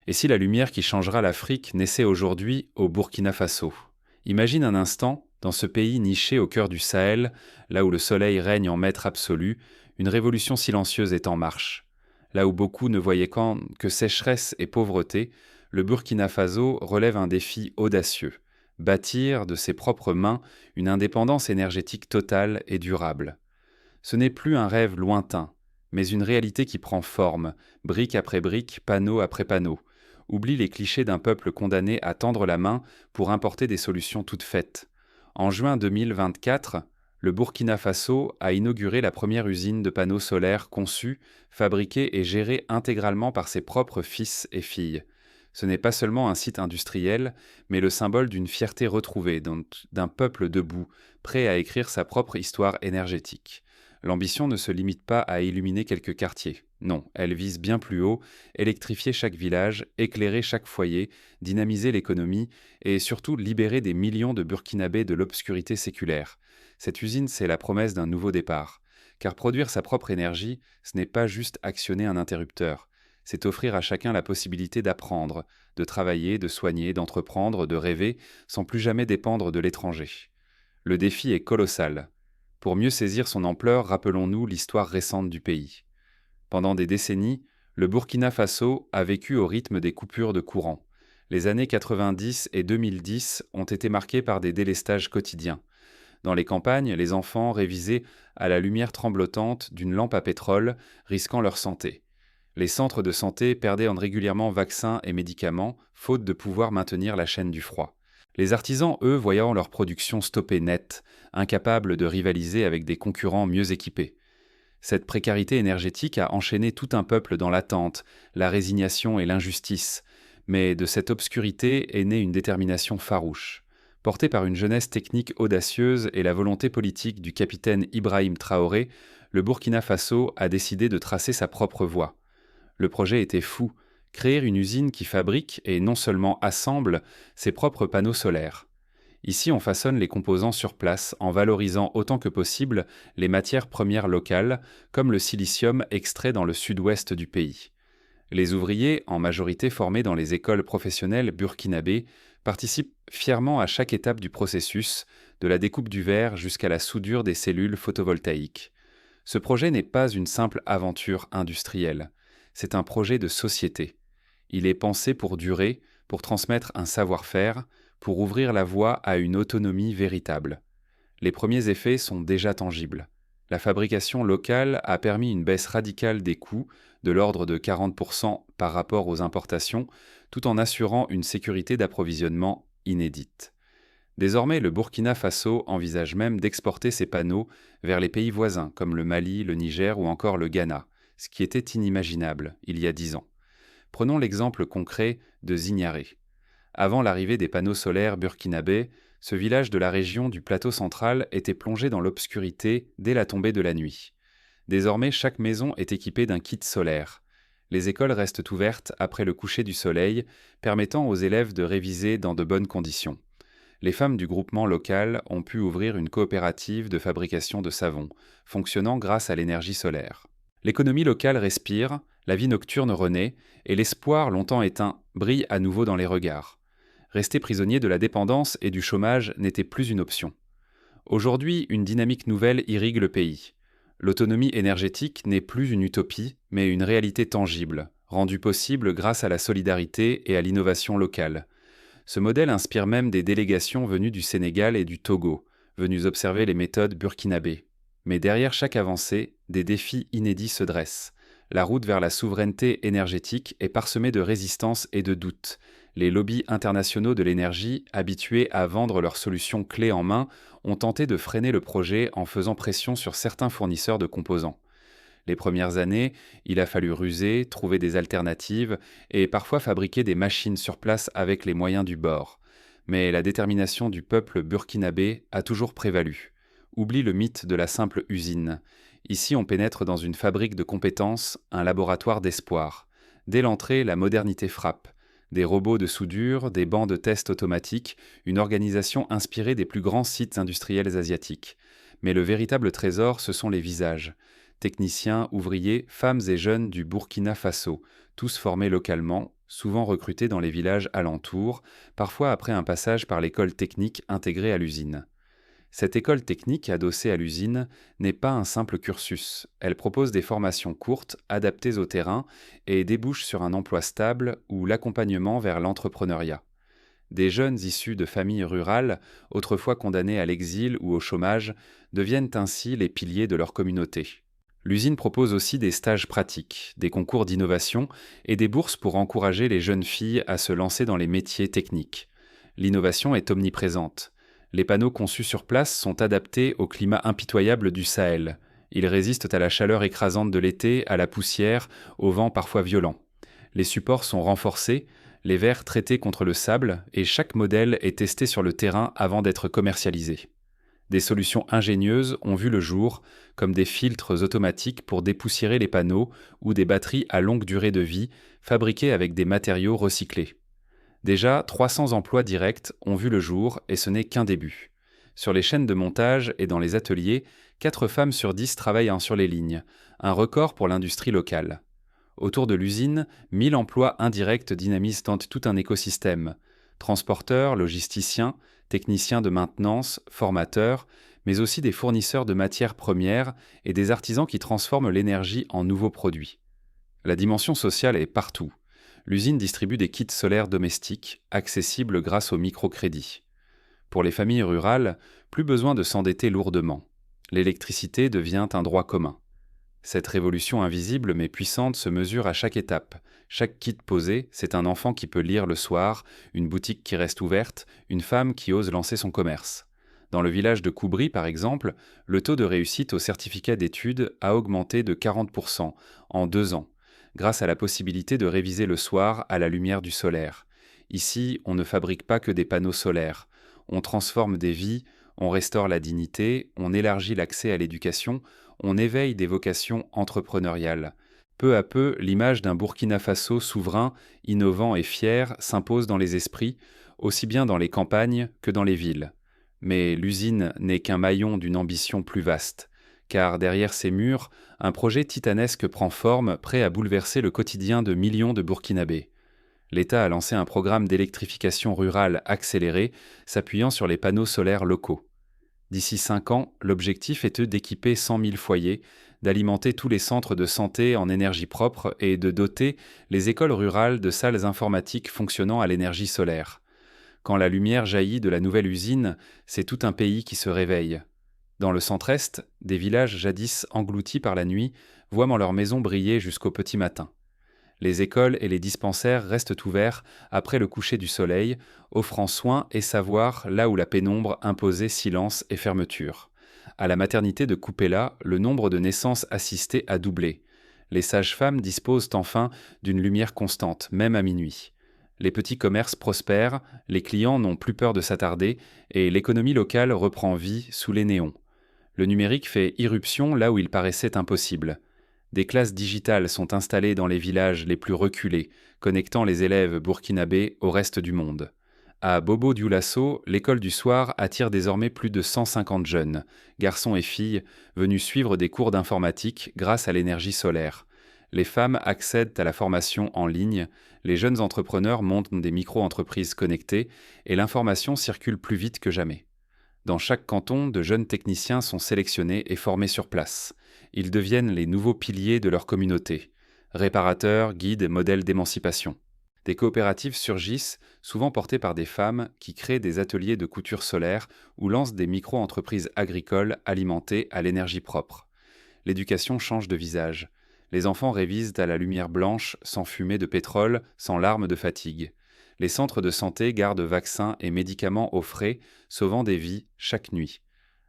Et si la lumière qui changera l'Afrique naissait aujourd'hui au Burkina Faso? Imagine un instant, dans ce pays niché au cœur du Sahel, là où le soleil règne en maître absolu, une révolution silencieuse est en marche. Là où beaucoup ne voyaient que sécheresse et pauvreté, le Burkina Faso relève un défi audacieux: bâtir de ses propres mains une indépendance énergétique totale et durable. Ce n'est plus un rêve lointain, mais une réalité qui prend forme, brique après brique, panneau après panneau. Oublie les clichés d'un peuple condamné à tendre la main pour importer des solutions toutes faites. En juin 2024, le Burkina Faso a inauguré la première usine de panneaux solaires conçue, fabriquée et gérée intégralement par ses propres fils et filles. Ce n'est pas seulement un site industriel, mais le symbole d'une fierté retrouvée, d'un peuple debout, prêt à écrire sa propre histoire énergétique. L'ambition ne se limite pas à illuminer quelques quartiers. Non, elle vise bien plus haut: électrifier chaque village, éclairer chaque foyer, dynamiser l'économie et surtout libérer des millions de Burkinabés de l'obscurité séculaire. Cette usine, c'est la promesse d'un nouveau départ. Car produire sa propre énergie, ce n'est pas juste actionner un interrupteur. C'est offrir à chacun la possibilité d'apprendre, de travailler, de soigner, d'entreprendre, de rêver, sans plus jamais dépendre de l'étranger. Le défi est colossal. Pour mieux saisir son ampleur, rappelons-nous l'histoire récente du pays. Pendant des décennies, le Burkina Faso a vécu au rythme des coupures de courant. Les années 90 et 2010 ont été marquées par des délestages quotidiens. Dans les campagnes, les enfants révisaient à la lumière tremblotante d'une lampe à pétrole, risquant leur santé. Les centres de santé perdaient régulièrement vaccins et médicaments, faute de pouvoir maintenir la chaîne du froid. Les artisans, eux, voyant leur production stoppée net, incapables de rivaliser avec des concurrents mieux équipés. Cette précarité énergétique a enchaîné tout un peuple dans l'attente, la résignation et l'injustice. Mais de cette obscurité est née une détermination farouche. Portée par une jeunesse technique audacieuse et la volonté politique du capitaine Ibrahim Traoré, le Burkina Faso a décidé de tracer sa propre voie. Le projet était fou: créer une usine qui fabrique, et non seulement assemble, ses propres panneaux solaires. Ici, on façonne les composants sur place en valorisant autant que possible les matières premières locales, comme le silicium extrait dans le sud-ouest du pays. Les ouvriers, en majorité formés dans les écoles professionnelles burkinabées, participent fièrement à chaque étape du processus, de la découpe du verre jusqu'à la soudure des cellules photovoltaïques. Ce projet n'est pas une simple aventure industrielle, c'est un projet de société. Il est pensé pour durer, pour transmettre un savoir-faire, pour ouvrir la voie à une autonomie véritable. Les premiers effets sont déjà tangibles. La fabrication locale a permis une baisse radicale des coûts, de l'ordre de 40% par rapport aux importations, tout en assurant une sécurité d'approvisionnement inédite. Désormais, le Burkina Faso envisage même d'exporter ses panneaux vers les pays voisins, comme le Mali, le Niger ou encore le Ghana, ce qui était inimaginable il y a 10 ans. Prenons l'exemple concret de Zignaré. Avant l'arrivée des panneaux solaires burkinabés, ce village de la région du plateau central était plongé dans l'obscurité dès la tombée de la nuit. Désormais, chaque maison est équipée d'un kit solaire. Les écoles restent ouvertes après le coucher du soleil, permettant aux élèves de réviser dans de bonnes conditions. Les femmes du groupement local ont pu ouvrir une coopérative de fabrication de savon, fonctionnant grâce à l'énergie solaire. L'économie locale respire, la vie nocturne renaît, et l'espoir longtemps éteint brille à nouveau dans les regards. Rester prisonnier de la dépendance et du chômage n'était plus une option. Aujourd'hui, une dynamique nouvelle irrigue le pays. L'autonomie énergétique n'est plus une utopie, mais une réalité tangible, rendue possible grâce à la solidarité et à l'innovation locale. Ce modèle inspire même des délégations venues du Sénégal et du Togo, venues observer les méthodes burkinabées. Mais derrière chaque avancée, des défis inédits se dressent. La route vers la souveraineté énergétique est parsemée de résistance et de doutes. Les lobbies internationaux de l'énergie, habitués à vendre leurs solutions clés en main, ont tenté de freiner le projet en faisant pression sur certains fournisseurs de composants. Les premières années, il a fallu ruser, trouver des alternatives et parfois fabriquer des machines sur place avec les moyens du bord. Mais la détermination du peuple burkinabé a toujours prévalu. Oublie le mythe de la simple usine. Ici, on pénètre dans une fabrique de compétences, un laboratoire d'espoir. Dès l'entrée, la modernité frappe. Des robots de soudure, des bancs de test automatiques, une organisation inspirée des plus grands sites industriels asiatiques. Mais le véritable trésor, ce sont les visages. Techniciens, ouvriers, femmes et jeunes du Burkina Faso, tous formés localement, souvent recrutés dans les villages alentours, parfois après un passage par l'école technique intégrée à l'usine. Cette école technique adossée à l'usine n'est pas un simple cursus. Elle propose des formations courtes, adaptées au terrain, et débouche sur un emploi stable ou l'accompagnement vers l'entrepreneuriat. Des jeunes issus de familles rurales, autrefois condamnés à l'exil ou au chômage, deviennent ainsi les piliers de leur communauté. L'usine propose aussi des stages pratiques, des concours d'innovation et des bourses pour encourager les jeunes filles à se lancer dans les métiers techniques. L'innovation est omniprésente. Les panneaux conçus sur place sont adaptés au climat impitoyable du Sahel. Ils résistent à la chaleur écrasante de l'été, à la poussière, au vent parfois violent. Les supports sont renforcés, les verres traités contre le sable, et chaque modèle est testé sur le terrain avant d'être commercialisé. Des solutions ingénieuses ont vu le jour, comme des filtres automatiques pour dépoussiérer les panneaux ou des batteries à longue durée de vie, fabriquées avec des matériaux recyclés. Déjà, 300 emplois directs ont vu le jour et ce n'est qu'un début. Sur les chaînes de montage et dans les ateliers, 4 femmes sur 10 travaillent sur les lignes, un record pour l'industrie locale. Autour de l'usine, 1000 emplois indirects dynamisent tout un écosystème. Transporteurs, logisticiens, techniciens de maintenance, formateurs, mais aussi des fournisseurs de matières premières et des artisans qui transforment l'énergie en nouveaux produits. La dimension sociale est partout. L'usine distribue des kits solaires domestiques, accessibles grâce au microcrédit. Pour les familles rurales, plus besoin de s'endetter lourdement. L'électricité devient un droit commun. Cette révolution invisible mais puissante se mesure à chaque étape. Chaque kit posé, c'est un enfant qui peut lire le soir, une boutique qui reste ouverte, une femme qui ose lancer son commerce. Dans le village de Koubri, par exemple, le taux de réussite au certificat d'études a augmenté de 40% en 2 ans, grâce à la possibilité de réviser le soir à la lumière du solaire. Ici, on ne fabrique pas que des panneaux solaires. On transforme des vies, on restaure la dignité, on élargit l'accès à l'éducation, on éveille des vocations entrepreneuriales. Peu à peu, l'image d'un Burkina Faso souverain, innovant et fier s'impose dans les esprits, aussi bien dans les campagnes que dans les villes. Mais l'usine n'est qu'un maillon d'une ambition plus vaste, car derrière ces murs, un projet titanesque prend forme, prêt à bouleverser le quotidien de millions de Burkinabés. L'État a lancé un programme d'électrification rurale accéléré, s'appuyant sur les panneaux solaires locaux. D'ici 5 ans, l'objectif est d'équiper 100 000 foyers, d'alimenter tous les centres de santé en énergie propre et de doter les écoles rurales de salles informatiques fonctionnant à l'énergie solaire. Quand la lumière jaillit de la nouvelle usine, c'est tout un pays qui se réveille. Dans le centre-est, des villages jadis engloutis par la nuit voient leurs maisons briller jusqu'au petit matin. Les écoles et les dispensaires restent ouverts après le coucher du soleil, offrant soin et savoir là où la pénombre imposait silence et fermeture. À la maternité de Kupela, le nombre de naissances assistées a doublé. Les sages-femmes disposent enfin d'une lumière constante, même à minuit. Les petits commerces prospèrent, les clients n'ont plus peur de s'attarder, et l'économie locale reprend vie sous les néons. Le numérique fait irruption là où il paraissait impossible. Des classes digitales sont installées dans les villages les plus reculés, connectant les élèves burkinabés au reste du monde. À Bobo Dioulasso, l'école du soir attire désormais plus de 150 jeunes, garçons et filles, venus suivre des cours d'informatique grâce à l'énergie solaire. Les femmes accèdent à la formation en ligne, les jeunes entrepreneurs montent des micro-entreprises connectées et l'information circule plus vite que jamais. Dans chaque canton, de jeunes techniciens sont sélectionnés et formés sur place. Ils deviennent les nouveaux piliers de leur communauté. Réparateurs, guides et modèles d'émancipation. Des coopératives surgissent, souvent portées par des femmes qui créent des ateliers de couture solaire ou lancent des micro-entreprises agricoles alimentées à l'énergie propre. L'éducation change de visage. Les enfants révisent à la lumière blanche, sans fumée de pétrole, sans larmes de fatigue. Les centres de santé gardent vaccins et médicaments au frais, sauvant des vies chaque nuit.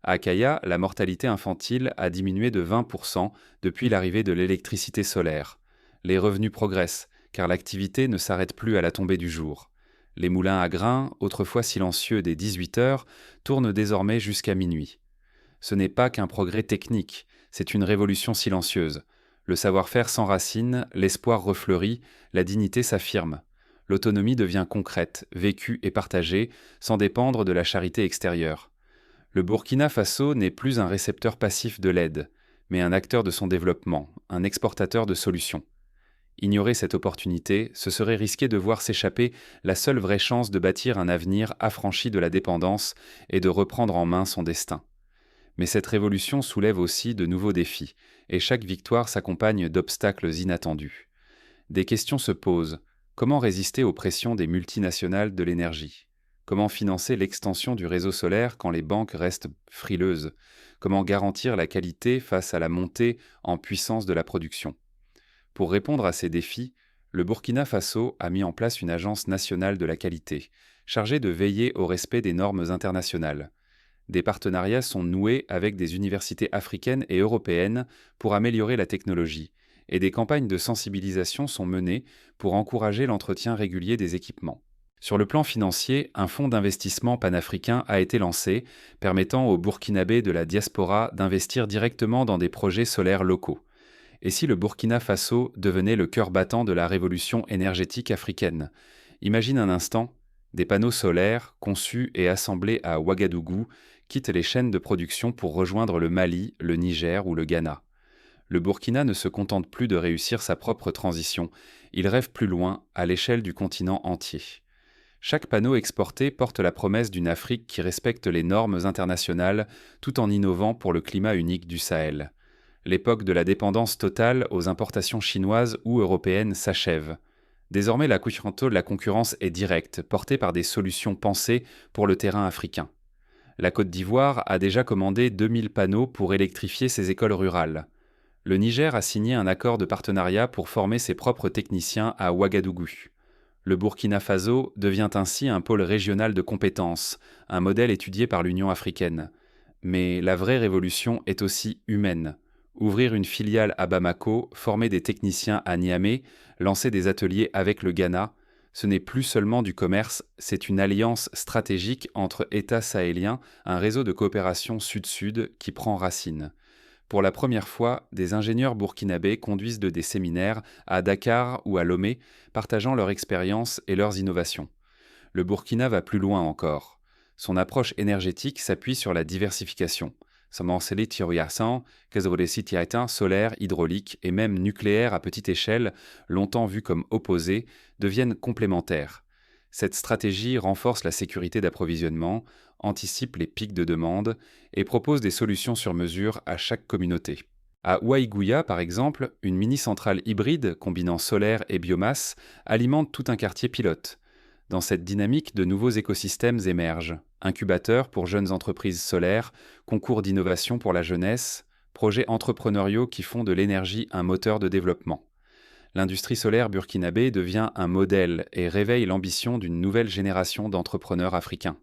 À Kaya, la mortalité infantile a diminué de 20% depuis l'arrivée de l'électricité solaire. Les revenus progressent, car l'activité ne s'arrête plus à la tombée du jour. Les moulins à grains, autrefois silencieux dès 18 heures, tournent désormais jusqu'à minuit. Ce n'est pas qu'un progrès technique, c'est une révolution silencieuse. Le savoir-faire s'enracine, l'espoir refleurit, la dignité s'affirme. L'autonomie devient concrète, vécue et partagée, sans dépendre de la charité extérieure. Le Burkina Faso n'est plus un récepteur passif de l'aide, mais un acteur de son développement, un exportateur de solutions. Ignorer cette opportunité, ce serait risquer de voir s'échapper la seule vraie chance de bâtir un avenir affranchi de la dépendance et de reprendre en main son destin. Mais cette révolution soulève aussi de nouveaux défis, et chaque victoire s'accompagne d'obstacles inattendus. Des questions se posent. Comment résister aux pressions des multinationales de l'énergie? Comment financer l'extension du réseau solaire quand les banques restent frileuses? Comment garantir la qualité face à la montée en puissance de la production? Pour répondre à ces défis, le Burkina Faso a mis en place une agence nationale de la qualité, chargée de veiller au respect des normes internationales. Des partenariats sont noués avec des universités africaines et européennes pour améliorer la technologie, et des campagnes de sensibilisation sont menées pour encourager l'entretien régulier des équipements. Sur le plan financier, un fonds d'investissement panafricain a été lancé, permettant aux Burkinabés de la diaspora d'investir directement dans des projets solaires locaux. Et si le Burkina Faso devenait le cœur battant de la révolution énergétique africaine? Imagine un instant, des panneaux solaires, conçus et assemblés à Ouagadougou, quittent les chaînes de production pour rejoindre le Mali, le Niger ou le Ghana. Le Burkina ne se contente plus de réussir sa propre transition, il rêve plus loin, à l'échelle du continent entier. Chaque panneau exporté porte la promesse d'une Afrique qui respecte les normes internationales tout en innovant pour le climat unique du Sahel. L'époque de la dépendance totale aux importations chinoises ou européennes s'achève. Désormais, la concurrence est directe, portée par des solutions pensées pour le terrain africain. La Côte d'Ivoire a déjà commandé 2000 panneaux pour électrifier ses écoles rurales. Le Niger a signé un accord de partenariat pour former ses propres techniciens à Ouagadougou. Le Burkina Faso devient ainsi un pôle régional de compétences, un modèle étudié par l'Union africaine. Mais la vraie révolution est aussi humaine. Ouvrir une filiale à Bamako, former des techniciens à Niamey, lancer des ateliers avec le Ghana, ce n'est plus seulement du commerce, c'est une alliance stratégique entre États sahéliens, un réseau de coopération sud-sud qui prend racine. Pour la première fois, des ingénieurs burkinabés conduisent des séminaires à Dakar ou à Lomé, partageant leur expérience et leurs innovations. Le Burkina va plus loin encore. Son approche énergétique s'appuie sur la diversification. Solaire, hydraulique et même nucléaire à petite échelle, longtemps vus comme opposés, deviennent complémentaires. Cette stratégie renforce la sécurité d'approvisionnement, anticipe les pics de demande et propose des solutions sur mesure à chaque communauté. À Ouaïgouya, par exemple, une mini-centrale hybride combinant solaire et biomasse alimente tout un quartier pilote. Dans cette dynamique, de nouveaux écosystèmes émergent. Incubateurs pour jeunes entreprises solaires, concours d'innovation pour la jeunesse, projets entrepreneuriaux qui font de l'énergie un moteur de développement. L'industrie solaire burkinabé devient un modèle et réveille l'ambition d'une nouvelle génération d'entrepreneurs africains.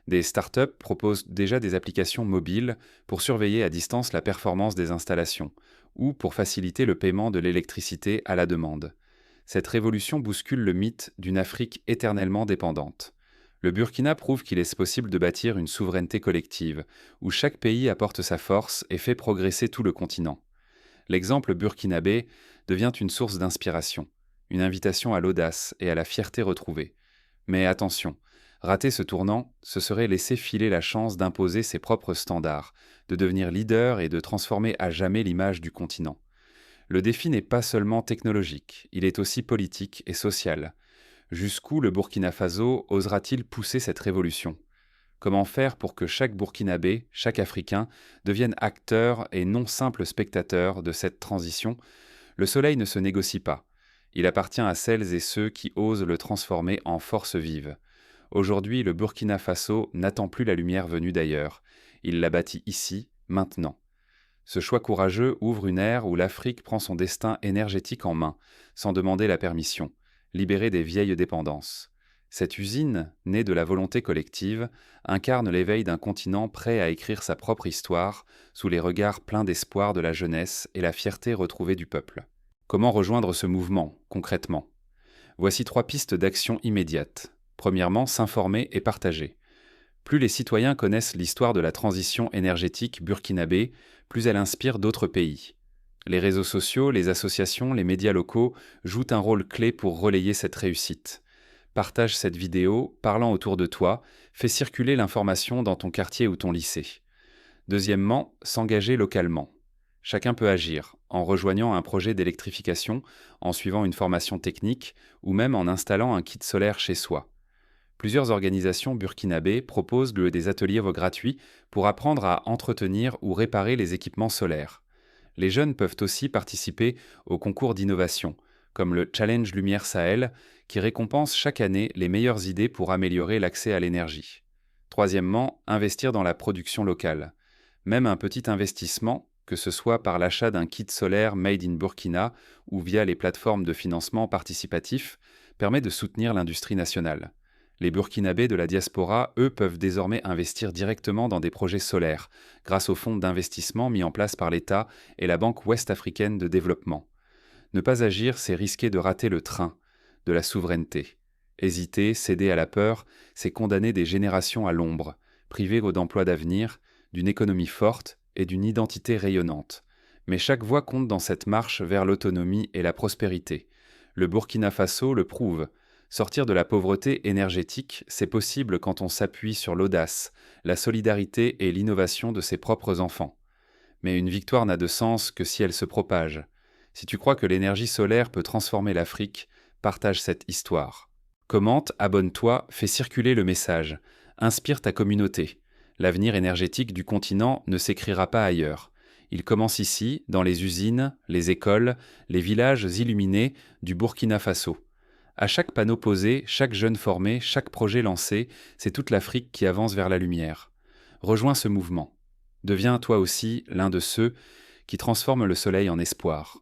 Des startups proposent déjà des applications mobiles pour surveiller à distance la performance des installations ou pour faciliter le paiement de l'électricité à la demande. Cette révolution bouscule le mythe d'une Afrique éternellement dépendante. Le Burkina prouve qu'il est possible de bâtir une souveraineté collective, où chaque pays apporte sa force et fait progresser tout le continent. L'exemple burkinabé devient une source d'inspiration, une invitation à l'audace et à la fierté retrouvée. Mais attention, rater ce tournant, ce serait laisser filer la chance d'imposer ses propres standards, de devenir leader et de transformer à jamais l'image du continent. Le défi n'est pas seulement technologique, il est aussi politique et social. Jusqu'où le Burkina Faso osera-t-il pousser cette révolution? Comment faire pour que chaque Burkinabé, chaque Africain, devienne acteur et non simple spectateur de cette transition? Le soleil ne se négocie pas. Il appartient à celles et ceux qui osent le transformer en force vive. Aujourd'hui, le Burkina Faso n'attend plus la lumière venue d'ailleurs. Il la bâtit ici, maintenant. Ce choix courageux ouvre une ère où l'Afrique prend son destin énergétique en main, sans demander la permission, libérée des vieilles dépendances. Cette usine, née de la volonté collective, incarne l'éveil d'un continent prêt à écrire sa propre histoire, sous les regards pleins d'espoir de la jeunesse et la fierté retrouvée du peuple. Comment rejoindre ce mouvement, concrètement? Voici 3 pistes d'action immédiates. Premièrement, s'informer et partager. Plus les citoyens connaissent l'histoire de la transition énergétique burkinabé, plus elle inspire d'autres pays. Les réseaux sociaux, les associations, les médias locaux jouent un rôle clé pour relayer cette réussite. Partage cette vidéo, parlant autour de toi, fais circuler l'information dans ton quartier ou ton lycée. Deuxièmement, s'engager localement. Chacun peut agir, en rejoignant un projet d'électrification, en suivant une formation technique ou même en installant un kit solaire chez soi. Plusieurs organisations burkinabées proposent des ateliers gratuits pour apprendre à entretenir ou réparer les équipements solaires. Les jeunes peuvent aussi participer aux concours d'innovation, comme le Challenge Lumière Sahel, qui récompense chaque année les meilleures idées pour améliorer l'accès à l'énergie. Troisièmement, investir dans la production locale. Même un petit investissement, que ce soit par l'achat d'un kit solaire made in Burkina ou via les plateformes de financement participatif, permet de soutenir l'industrie nationale. Les Burkinabés de la diaspora, eux, peuvent désormais investir directement dans des projets solaires, grâce aux fonds d'investissement mis en place par l'État et la Banque ouest-africaine de développement. Ne pas agir, c'est risquer de rater le train de la souveraineté. Hésiter, céder à la peur, c'est condamner des générations à l'ombre, priver d'emplois d'avenir, d'une économie forte et d'une identité rayonnante. Mais chaque voie compte dans cette marche vers l'autonomie et la prospérité. Le Burkina Faso le prouve. Sortir de la pauvreté énergétique, c'est possible quand on s'appuie sur l'audace, la solidarité et l'innovation de ses propres enfants. Mais une victoire n'a de sens que si elle se propage. Si tu crois que l'énergie solaire peut transformer l'Afrique, partage cette histoire. Commente, abonne-toi, fais circuler le message. Inspire ta communauté. L'avenir énergétique du continent ne s'écrira pas ailleurs. Il commence ici, dans les usines, les écoles, les villages illuminés du Burkina Faso. À chaque panneau posé, chaque jeune formé, chaque projet lancé, c'est toute l'Afrique qui avance vers la lumière. Rejoins ce mouvement. Deviens toi aussi l'un de ceux qui transforment le soleil en espoir.